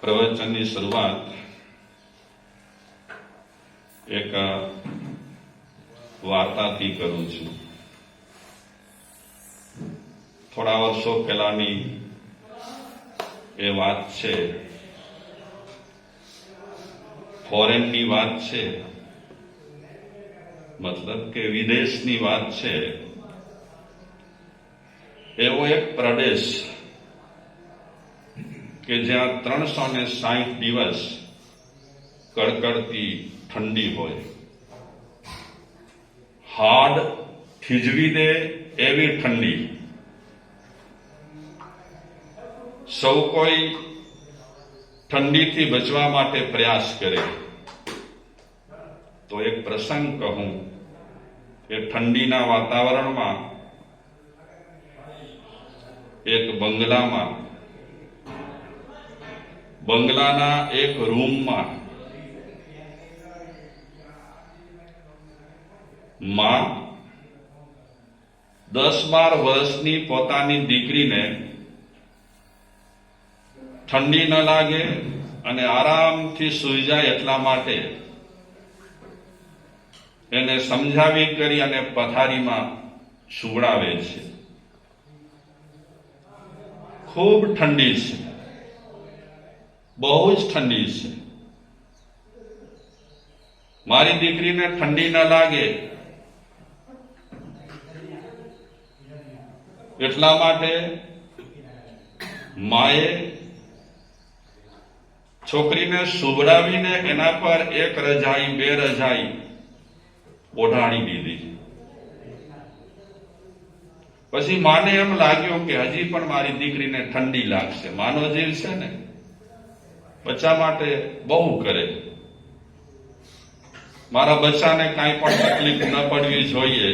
પ્રવચનની શરૂઆત એક વાર્તાથી કરું છું. થોડા વર્ષો પહેલાની એ વાત છે, ફોરેનની વાત છે, મતલબ કે વિદેશની વાત છે. એવો એક પ્રદેશ કે જ્યાં 360 દિવસ કડકડતી ઠંડી હોય, હાડ થીજવી દે એવી ઠંડી. સૌ કોઈ ઠંડીથી બચવા માટે પ્રયાસ કરે. તો એક પ્રસંગ કહું કે ઠંડીના વાતાવરણમાં એક બંગલાના એક રૂમમાં માં 10-12 વર્ષની પોતાની દીકરીને ઠંડી ન લાગે અને આરામથી સૂઈ જાય એટલા માટે એને સમજાવી કરી અને પથારીમાં સુવડાવે છે. ખૂબ ઠંડી છે, બહુ જ ઠંડી છે. મારી દીકરીને ઠંડી ન લાગે એટલા માટે માએ છોકરીને સુવડાવીને એના પર એક રજાઈ 2 રજાઈ ઓઢાડી દીધી. પછી માને એમ લાગ્યું કે હજી પણ મારી દીકરીને ઠંડી લાગશે. માનો જીવ છે ને, બચ્ચા માટે બહુ કરે. મારા બચ્ચાને કાંઈ પણ તકલીફ ન પડવી જોઈએ.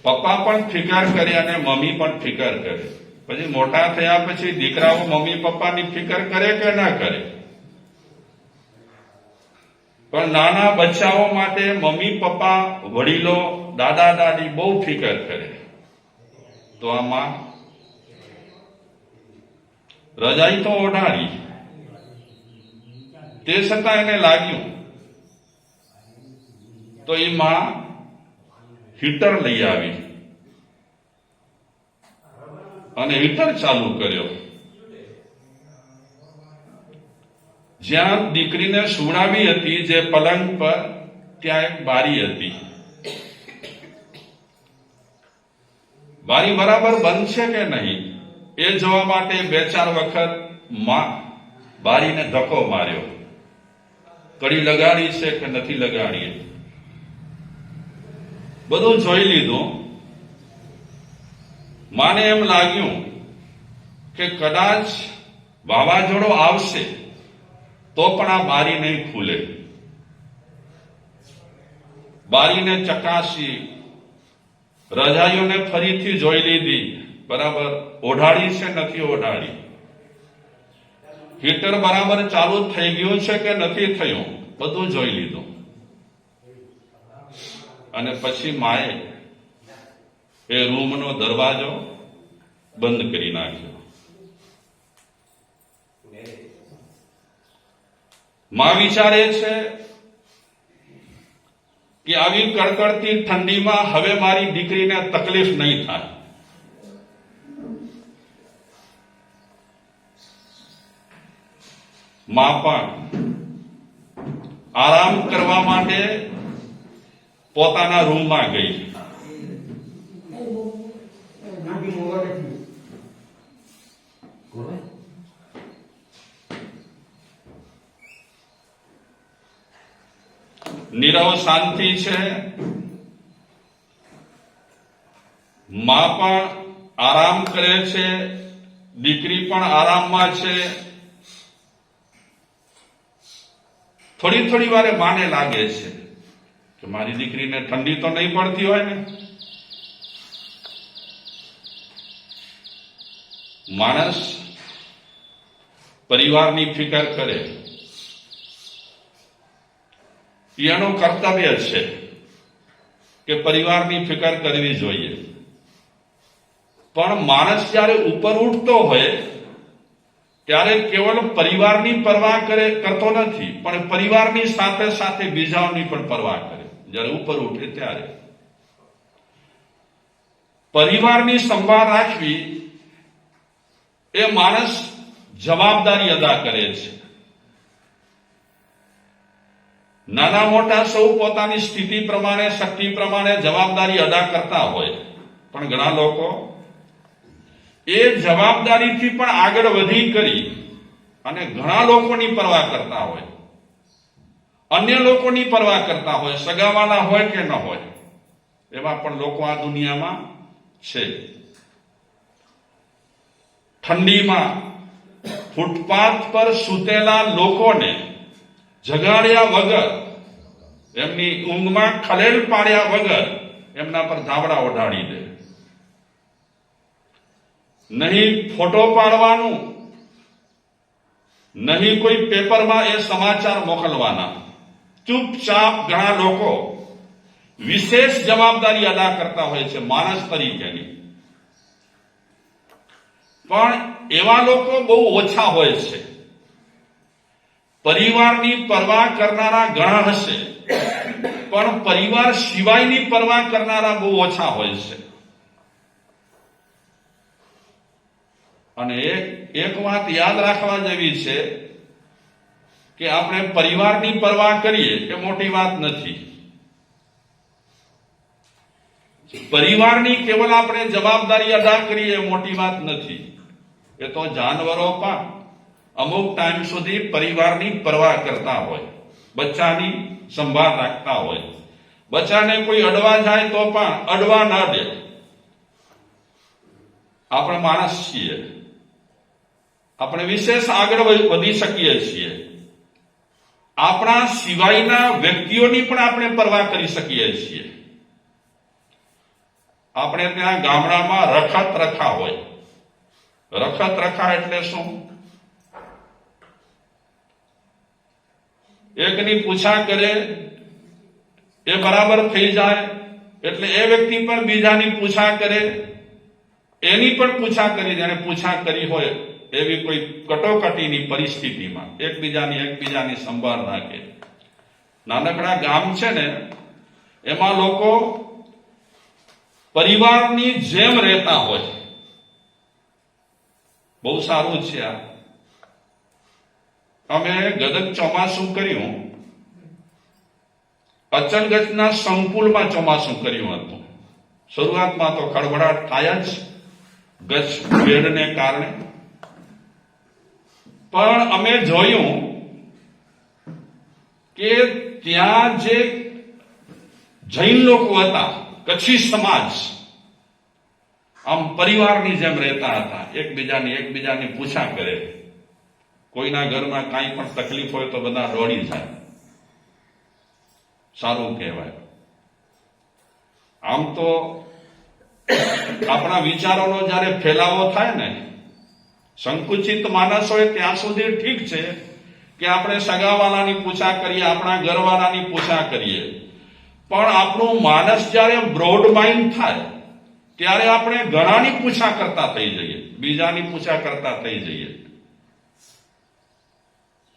પપ્પા પણ ફિકર કરે અને મમ્મી પણ ફિકર કરે. પછી મોટા થયા પછી દીકરાઓ મમ્મી પપ્પાની ફિકર કરે કે ના કરે? પણ નાના બચ્ચાઓ માટે મમ્મી પપ્પા, વડીલો, દાદા દાદી બહુ ફિકર કરે. તો આમાં રજાઈ તો ઓઢાડી, તે છતાં એને લાગ્યું તો એ માં હીટર લઈ આવી અને હીટર ચાલુ કર્યો. જ્યાં દીકરીને સુવડાવી હતી જે પલંગ પર, ત્યાં એક બારી હતી. બારી બરાબર બંધ છે કે નહીં એ જોવા માટે 2-4 વખત માં બારીને ધક્કો માર્યો. કડી લગાડી છે કે નથી લગાડી, બધું જોઈ લીધું. માને એમ લાગ્યું કે કદાચ વાવાઝોડું આવશે તો પણ આ બારી નહીં ખુલે. બારીને ચકાસી, રજાઈઓને ફરીથી જોઈ લીધી, બરાબર ઓઢાડી છે નથી ઓઢાડી, હીટર બરાબર ચાલુ થઈ ગયું છે કે નથી થયું, બધું જોઈ લીધું. અને પછી માએ એ રૂમનો દરવાજો બંધ કરી નાખ્યો. માં વિચારે છે કે આવી કડકડતી ઠંડીમાં હવે મારી દીકરીને તકલીફ નહીં થાય. માં પણ આરામ કરવા માટે પોતાના રૂમમાં ગઈ. નીરવ શાંતિ છે. માં પણ આરામ કરે છે, દીકરી પણ આરામમાં છે. થોડી વારે માને લાગે છે કે મારી દીકરીને ઠંડી તો નહીં પડતી હોય ને. માણસ પરિવારની ફિકર કરે, એનું કર્તવ્ય છે કે પરિવારની ફિકર કરવી જોઈએ. પણ માણસ જ્યારે ઉપર ઉઠતો હોય ત્યારે કેવલ પરિવારની પરવા કરતો નથી, પણ પરિવારની સાથે સાથે બીજાઓની પણ પરવા કરે. જ્યારે ઉપર ઉઠે ત્યારે પરિવારની સંભાળ રાખવી એ માણસ જવાબદારી અદા કરે છે. નાના મોટા સૌ પોતાની સ્થિતિ પ્રમાણે, શક્તિ પ્રમાણે જવાબદારી અદા કરતા હોય, પણ ઘણા લોકો એ જવાબદારીથી પણ આગળ વધી કરી અને ઘણા લોકોની પરવા કરતા હોય, અન્ય લોકોની પરવા કરતા હોય, સગાવાલા હોય કે ન હોય, એવા પણ લોકો આ દુનિયામાં છે. ઠંડીમાં ફૂટપાથ પર સૂતેલા લોકોને જગાડ્યા વગર, એમની ઊંઘમાં ખલેલ પાડ્યા વગર એમના પર ધાબળા ઓઢાડી દે. નહીં ફોટો પાડવાનું, નહીં કોઈ પેપરમાં એ સમાચાર મોકલવાના. ચૂપચાપ ઘણા લોકો વિશેષ જવાબદારી અદા કરતા હોય છે માણસ તરીકેની, પણ એવા લોકો બહુ ઓછા હોય છે. પરિવારની પરવા કરનારા ઘણા હશે, પણ પરિવાર સિવાયની પરવા કરનારા બહુ ઓછા હોય છે. અને એક વાત યાદ રાખવા જેવી છે કે આપણે પરિવારની પરવા કરીએ એ મોટી વાત નથી. પરિવારની કેવલ આપણે જવાબદારી અદા કરીએ એ મોટી વાત નથી. એ તો જાનવરો પણ અમુક ટાઈમ સુધી પરિવારની પરવા કરતા હોય, બચ્ચાની સંભાળ રાખતા હોય. બચ્ચાને કોઈ અડવા જાય તો પણ અડવા ન દે. આપણે માણસ છીએ, આપણે વિશેષ આગળ વધી શકીએ છીએ. આપણા સિવાયના વ્યક્તિઓની પણ આપણે પરવા કરી શકીએ છીએ. આપણે ત્યાં ગામડામાં રખત રખા હોય. રખત રખા એટલે શું? એકની પૂછા કરે, એ બરાબર થઈ જાય એટલે એ વ્યક્તિ પણ બીજાની પૂછા કરે, એની પણ પૂછા કરી, જેને પૂછા કરી હોય એવી કોઈ કટોકટીની પરિસ્થિતિમાં એકબીજાની સંભાળ રાખે. નાનકડા ગામ છે ને, એમાં લોકો પરિવારની જેમ રહેતા હોય. બહુ સારું છે આ. અમે ગદગ ચોમાસું કર્યું, અચલગઢના સંકુલમાં ચોમાસું કર્યું હતું. શરૂઆતમાં તો ખળભળાટ થાય જ ગચ્છ ભેડને કારણે, પણ અમે જોયું કે ત્યાં જે જૈન લોકો હતા, કચ્છી સમાજ, આમ પરિવારની જેમ રહેતા હતા. એકબીજાની પૂછા કરે. કોઈના ઘરમાં કાંઈ પણ તકલીફ હોય તો બધા દોડી જાય. સારું કહેવાય. આમ તો આપણા વિચારોનો જ્યારે ફેલાવો થાય ને, સંકુચિત માણસ હોય ત્યાં સુધી ઠીક છે કે આપણે સગાવાલાની પૂછા કરીએ, આપણા ઘરવાળાની પૂછા કરીએ, પણ આપણું માણસ જ્યારે બ્રોડ માઇન્ડ થાય ત્યારે આપણે ઘણાની પૂછા કરતા થઈ જઈએ, બીજાની પૂછા કરતા થઈ જઈએ.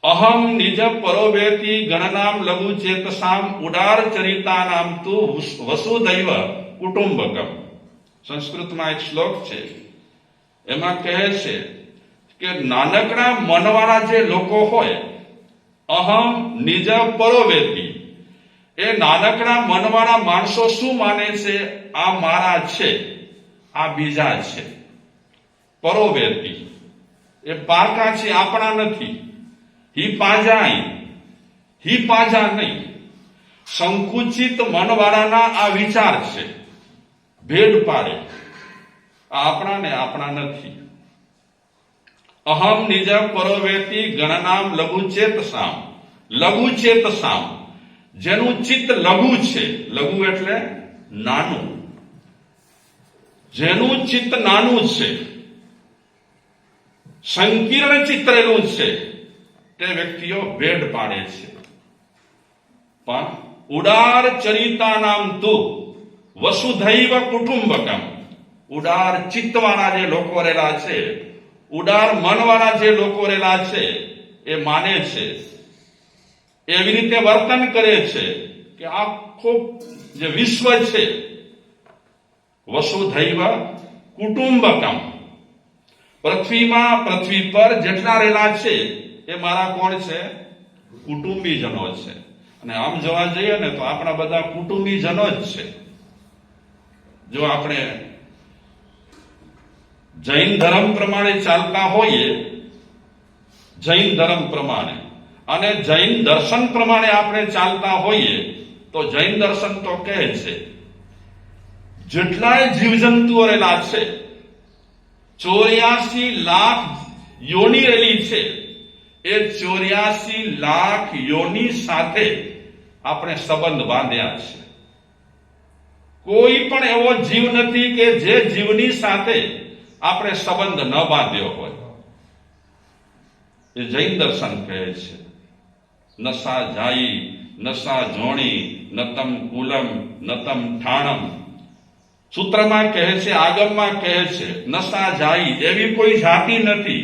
અહમ નિજ પરોવેતી ગણનામ લઘુ ચેતસામ ઉદાર ચરિતાનામ તુ વસુધૈવ કુટુંબકમ. સંસ્કૃતમાં એક શ્લોક છે, એમાં કહે છે કે નાનકડા મનવાળા જે લોકો હોય, અહમ નિજ પરોવેતી, એ નાનકડા મનવાળા માણસો શું માને છે? આ મારા છે, આ બીજા છે. પરોવેતી એ પારકા છે, આપણા નથી. હી પાજા નહીં. સંકુચિત મનવાળાના આ વિચાર છે, ભેદ પાડે. આપણા ને આપણા નથી. અહમ નિજ પરોવેતી ગણનામ લઘુ ચેતસામ. લઘુ ચેતસામ, જેનું ચિત્ત લઘુ છે. લઘુ એટલે નાનું. જેનું ચિત્ત નાનું છે, સંકીર્ણ ચિત્રેલું છે, તે વ્યક્તિઓ ભેદ પાડે છે. પણ ઉદાર ચરિતાનામ તુ વસુધૈવ કુટુંબકમ. ઉદાર ચિત્તવાળા જે લોકો રહેલા છે, ઉદાર મનવાળા જે લોકો રહેલા છે એ માને છે, એવી રીતે વર્તન કરે છે કે આખું જે વિશ્વ છે વસુધૈવ કુટુંબકમ, પૃથ્વી પર જેટલા રહેલા છે એ મારા કોણ છે? કુટુંબીજનો છે. અને આમ જોવા જઈએ ને તો આપણા બધા કુટુંબીજનો જ છે. જો આપણે જૈન ધર્મ પ્રમાણે ચાલતા હોઈએ, જૈન ધર્મ પ્રમાણે અને જૈન દર્શન પ્રમાણે આપણે ચાલતા હોઈએ તો જૈન દર્શન તો કહે છે જેટલાય જીવજંતુઓ રહેલા છે 84 લાખ યોની રહેલી છે, એ 84 લાખ યોની સાથે આપણે સંબંધ બાંધ્યા છે. કોઈ પણ એવો જીવ નથી કે જે જીવની સાથે આપણે સંબંધ ન બાંધ્યો હોય. એ જૈન દર્શન કહે છે. નસા જાઈ નસા જોણી નતમ કુલમ નતમ ઠાણમ. સૂત્રમાં કહે છે, આગમમાં કહે છે, નસા જાઈ એવી કોઈ જાતિ નથી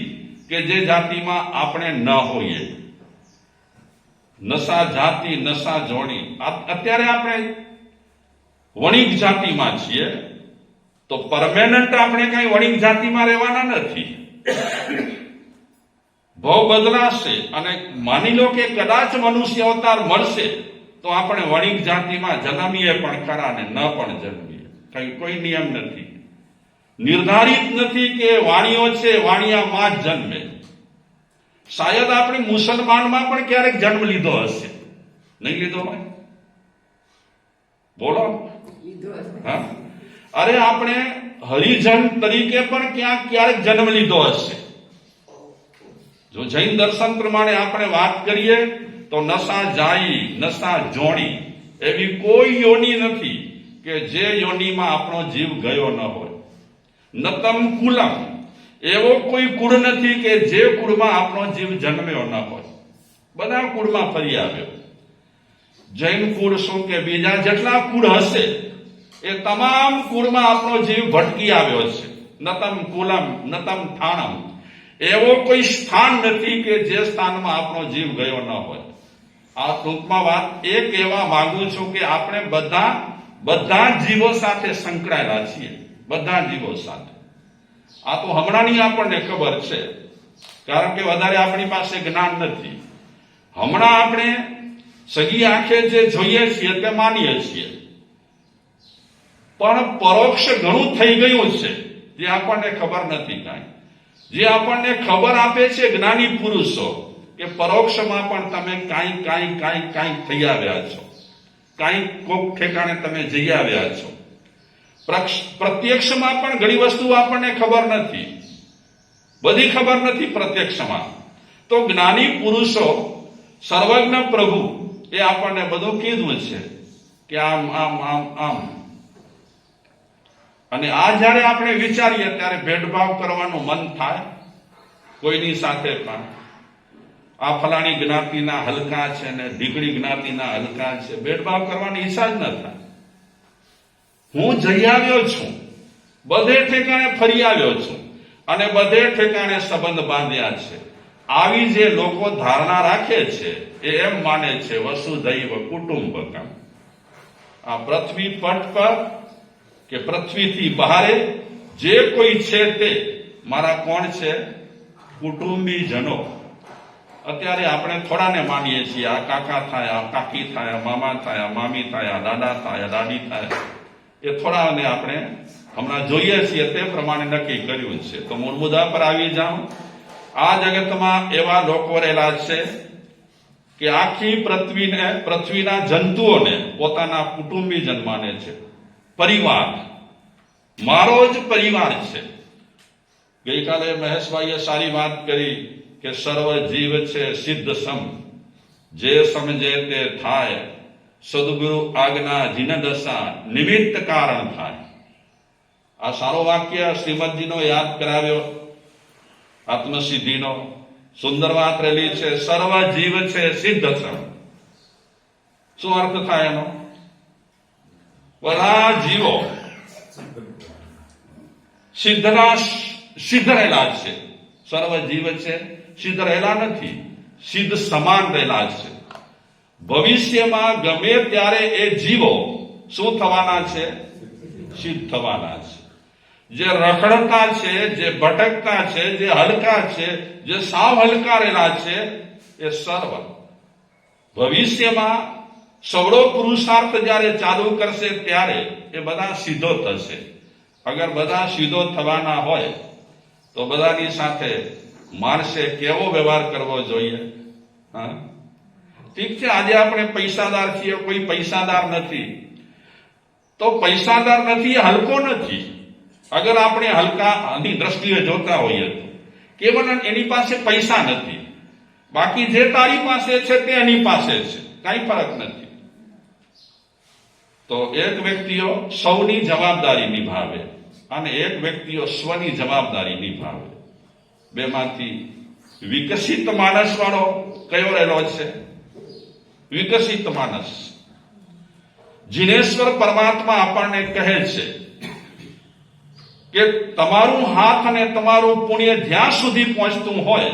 કે જે જાતિમાં આપણે ન હોઈએ. નસા જાતિ નસા જોણી. અત્યારે આપણે વણિક જાતિમાં છીએ તો પરમેનન્ટ આપણે કઈ વણિક જાતિમાં રહેવાના નથી. ભાવ બદલાશે અને માની લો કે કદાચ મનુષ્ય અવતાર મળશે તો આપણે વણિક જાતિમાં જન્મીએ પણ ખરા ને ન પણ જન્મીએ. કોઈ નિયમ નથી, નિર્ધારિત નથી કે વાણિયો છે વાણિયામાં જ જન્મે. શાયદ આપણે મુસલમાનમાં પણ ક્યારેક જન્મ લીધો હશે. નહીં લીધો ભાઈ? બોલો. હા, અરે આપણે હરિજન તરીકે પણ ક્યારેક જન્મ લીધો હશે. જો જૈન દર્શન પ્રમાણે આપણે વાત કરીએ તો નસા જાઈ નસા જોણી એવી કોઈ યોની નથી કે જે યોનીમાં આપણો જીવ ગયો ન હોય. નતમ કુલમ એવો કોઈ કુળ નથી કે જે કુળમાં આપણો જીવ જન્મ્યો ન હોય. બધા કુળમાં ફરી આવ્યો. જૈન કુળ શું કે બીજા જેટલા કુળ હશે એ તમામ કુળમાં આપણો જીવ ભટકી આવ્યો છે. નતમ કુલમ નતમ થાણમ. એવો કોઈ સ્થાન નથી કે જે સ્થાનમાં આપણો જીવ ગયો ન હોય. આ ટૂંકમાં વાત એ કહેવા માંગુ છું કે આપણે બધા જીવો સાથે સંકળાયેલા છીએ. બધા જીવો સાથે. આ તો હમણાંની આપણને ખબર છે, કારણ કે વધારે આપણી પાસે જ્ઞાન નથી. હમણાં આપણે સગી આંખે જે જોઈએ છીએ તે માનીએ છીએ, પણ પરોક્ષ ઘણું થઈ ગયું છે જે આપણને ખબર નથી. કાંઈ જે આપણને ખબર આપે છે જ્ઞાની પુરુષો કે પરોક્ષમાં પણ તમે કાંઈ થઈ આવ્યા છો, કાંઈ કોક ઠેકાણે તમે જઈ આવ્યા છો. પ્રત્યક્ષમાં પણ ઘણી વસ્તુ આપણને ખબર નથી, બધી ખબર નથી પ્રત્યક્ષમાં. તો જ્ઞાની પુરુષો સર્વજ્ઞ પ્રભુ એ આપણને બધું કીધું છે કે આમ આમ આમ આમ. અને આ જયારે આપણે વિચારીએ ત્યારે ભેદભાવ કરવાનું મન થાય કોઈની સાથે પણ. આ ફલાણી જ્ઞાતિના હલકા છે ને ઢીકડી જ્ઞાતિના હલકા છે, ભેદભાવ કરવાની ઈચ્છા જ ન થાય. હું જઈ આવ્યો છું, બધે ઠેકાણે ફરી આવ્યો છું અને બધે ઠેકાણે સંબંધ બાંધ્યા છે. આવી જે લોકો ધારણા રાખે છે એ એમ માને છે વસુધૈવ કુટુંબકમ. આ પૃથ્વી પટ પર કે પૃથ્વીથી બહારે જે કોઈ છે તે મારા કોણ છે? કુટુંબીજનો. અત્યારે આપણે થોડાને માનીએ છીએ. આ કાકા થાય, આ કાકી થાય, આ મામા થાય, આ મામી થાય, આ દાદા થાય, આ દાદી થાય. એ થોડાને આપણે હમણાં જોઈએ છીએ તે પ્રમાણે નક્કી કર્યું છે. તો મૂળ મુદ્દા પર આવી જાઉં. આ જગતમાં એવા લોકો રહેલા છે કે આખી પૃથ્વીના જંતુઓને પોતાના કુટુંબીજન માને છે. પરિવાર, મારો જ પરિવાર છે. ગઈકાલે મહેશભાઈએ સારી વાત કરી કે સર્વ જીવ છે સિદ્ધ સમ, જે સમજે તે થાય, સદગુરુ આજ્ઞા જીન દશા નિમિત્ત કારણ થાય. આ સારો વાક્ય શ્રીમદજીનો યાદ કરાવ્યો, આત્મસિદ્ધિનો. સુંદર વાત રહેલી છે, સર્વ જીવ છે સિદ્ધ સમ. શું અર્થ થાય એનો? બધા જીવો સિદ્ધ રહેલા છે. સર્વ જીવ છે સિદ્ધ રહેલા નથી, સિદ્ધ સમાન રહેલા છે. ભવિષ્યમાં ગમે ત્યારે એ જીવો શું થવાના છે? સિદ્ધ થવાના છે. જે રખડતા છે, જે ભટકતા છે, જે હલકા છે, જે સાવ હલકા રહેલા છે, એ સર્વ ભવિષ્યમાં સવડો પુરુષાર્થ જ્યારે ચાલુ કરશે ત્યારે એ બધા સીધો થશે. અગર બધા સીધો થવાના હોય તો બધાની સાથે માણસે કેવો વ્યવહાર કરવો જોઈએ? હા, ઠીક છે, આજે આપણે પૈસાદાર છીએ, કોઈ પૈસાદાર નથી, તો પૈસાદાર નથી એ હલકો નથી. અગર આપણે હલકાની દ્રષ્ટિએ જોતા હોઈએ તો કેવલ એની પાસે પૈસા નથી, બાકી જે તારી પાસે છે તે એની પાસે છે, કઈ ફરક નથી. તો એક વ્યક્તિઓ સૌની જવાબદારી નિભાવે અને એક વ્યક્તિઓ સ્વની જવાબદારી નિભાવે. બેમાંથી વિકસિત માણસ વાળો કયો રહેલો છે? વિકસિત માણસ. જીનેશ્વર પરમાત્મા આપણને કહે છે કે તમારું હાથ અને તમારું પુણ્ય જ્યાં સુધી પહોંચતું હોય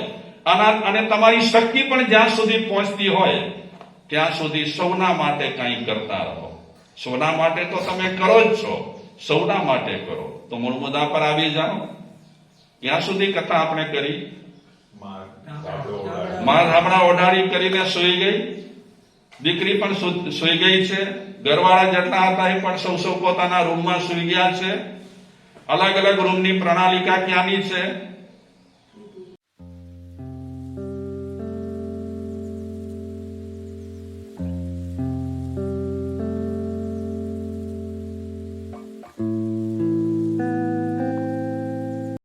અને તમારી શક્તિ પણ જ્યાં સુધી પહોંચતી હોય ત્યાં સુધી સૌના માટે કંઈ કરતા રહો. સૌના માટે તો તમે કરો જ છો, સૌના માટે કરો. તો મૂળ મુદ્દા પર આવી જાઓ. ક્યાં સુધી કથા આપણે કરી? માં ધાબળા ઓઢાડી કરીને સૂઈ ગઈ, દીકરી પણ સૂઈ ગઈ છે, ઘરવાળા જેટલા હતા એ પણ સૌ પોતાના રૂમમાં સૂઈ ગયા છે. અલગ અલગ રૂમની પ્રણાલિકા ક્યાંની છે?